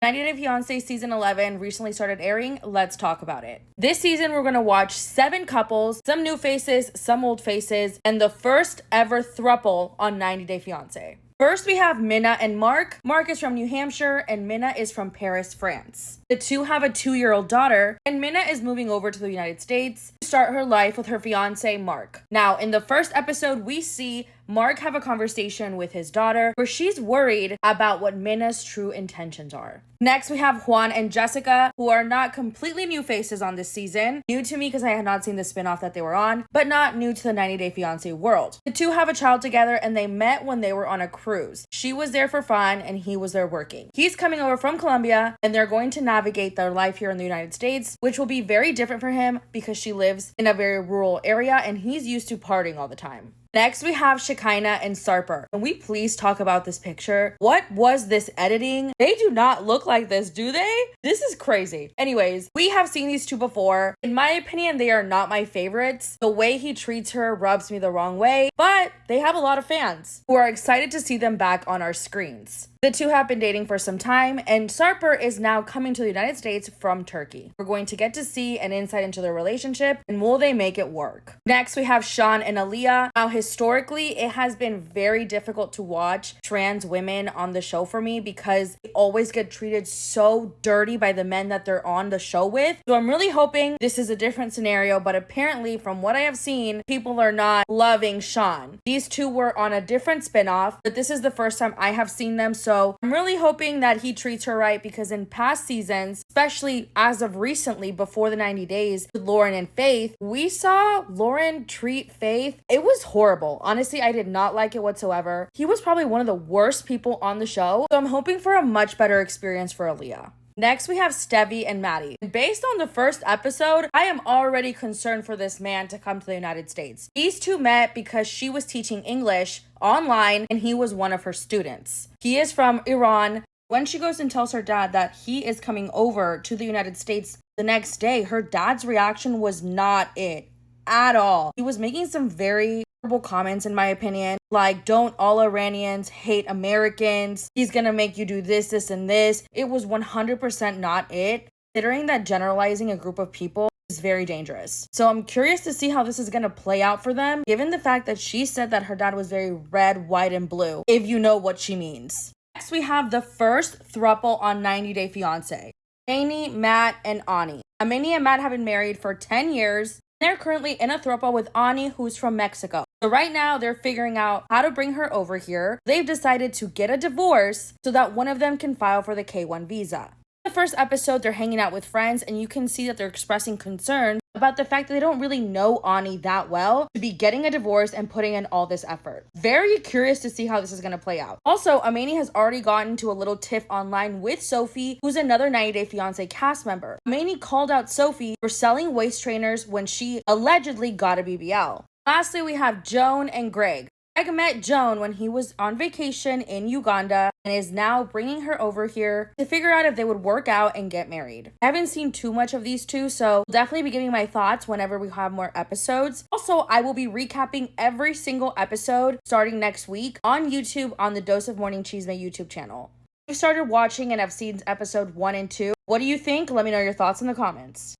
90 Day Fiancé Season 11 recently started airing. Let's talk about it. This season, we're going to watch 7 couples, some new faces, some old faces, and the first ever throuple on 90 Day Fiancé. First, we have Mina and Mark. Mark is from New Hampshire and Mina is from Paris, France. The two have a 2-year-old daughter, and Mina is moving over to the United States to start her life with her fiancé, Mark. Now, in the first episode, we see Mark have a conversation with his daughter where she's worried about what Mina's true intentions are. Next, we have Juan and Jessica, who are not completely new faces on this season. New to me because I had not seen the spinoff that they were on, but not new to the 90 Day Fiancé world. The two have a child together and they met when they were on a cruise. She was there for fun and he was there working. He's coming over from Colombia and they're going to navigate their life here in the United States, which will be very different for him because she lives in a very rural area and he's used to partying all the time. Next, we have Shekinah and Sarper. Can we please talk about this picture? What was this editing? They do not look like this, do they? This is crazy. Anyways, we have seen these two before. In my opinion, they are not my favorites. The way he treats her rubs me the wrong way, but they have a lot of fans who are excited to see them back on our screens. The two have been dating for some time, and Sarper is now coming to the United States from Turkey. We're going to get to see an insight into their relationship, and will they make it work? Next, we have Sean and Aaliyah. Now, historically, it has been very difficult to watch trans women on the show for me because they always get treated so dirty by the men that they're on the show with. So I'm really hoping this is a different scenario, but apparently, from what I have seen, people are not loving Sean. These two were on a different spinoff, but this is the first time I have seen them, so I'm really hoping that he treats her right because in past seasons, especially as of recently before the 90 days with Lauren and Faith, we saw Lauren treat Faith. It was horrible. Honestly, I did not like it whatsoever. He was probably one of the worst people on the show, so I'm hoping for a much better experience for Aaliyah. Next, we have Stevi and Mahdi. Based on the first episode, I am already concerned for this man to come to the United States. These two met because she was teaching English online and he was one of her students. He is from Iran. When she goes and tells her dad that he is coming over to the United States the next day, her dad's reaction was not it at all. He was making some very horrible comments in my opinion, like don't all Iranians hate Americans, he's gonna make you do this, this, and this. It was 100% not it, considering that generalizing a group of people is very dangerous. So I'm curious to see how this is gonna play out for them, given the fact that she said that her dad was very red, white, and blue, if you know what she means. Next, we have the first throuple on 90 Day Fiancé. Amani, Matt, and Ani. Amani and Matt have been married for 10 years. They're currently in a throuple with Ani, who's from Mexico. So right now, they're figuring out how to bring her over here. They've decided to get a divorce so that one of them can file for the K-1 visa. In the first episode, they're hanging out with friends, and you can see that they're expressing concern about the fact that they don't really know Ani that well to be getting a divorce and putting in all this effort. Very curious to see how this is going to play out. Also, Amani has already gotten into a little tiff online with Sophie, who's another 90 Day Fiancé cast member. Amani called out Sophie for selling waist trainers when she allegedly got a BBL. Lastly, we have Joan and Greg. Greg met Joan when he was on vacation in Uganda and is now bringing her over here to figure out if they would work out and get married. I haven't seen too much of these two, so I'll definitely be giving my thoughts whenever we have more episodes. Also, I will be recapping every single episode starting next week on YouTube on the Dose of Morning Cheesemate YouTube channel. I've started watching and I've seen episode 1 and 2. What do you think? Let me know your thoughts in the comments.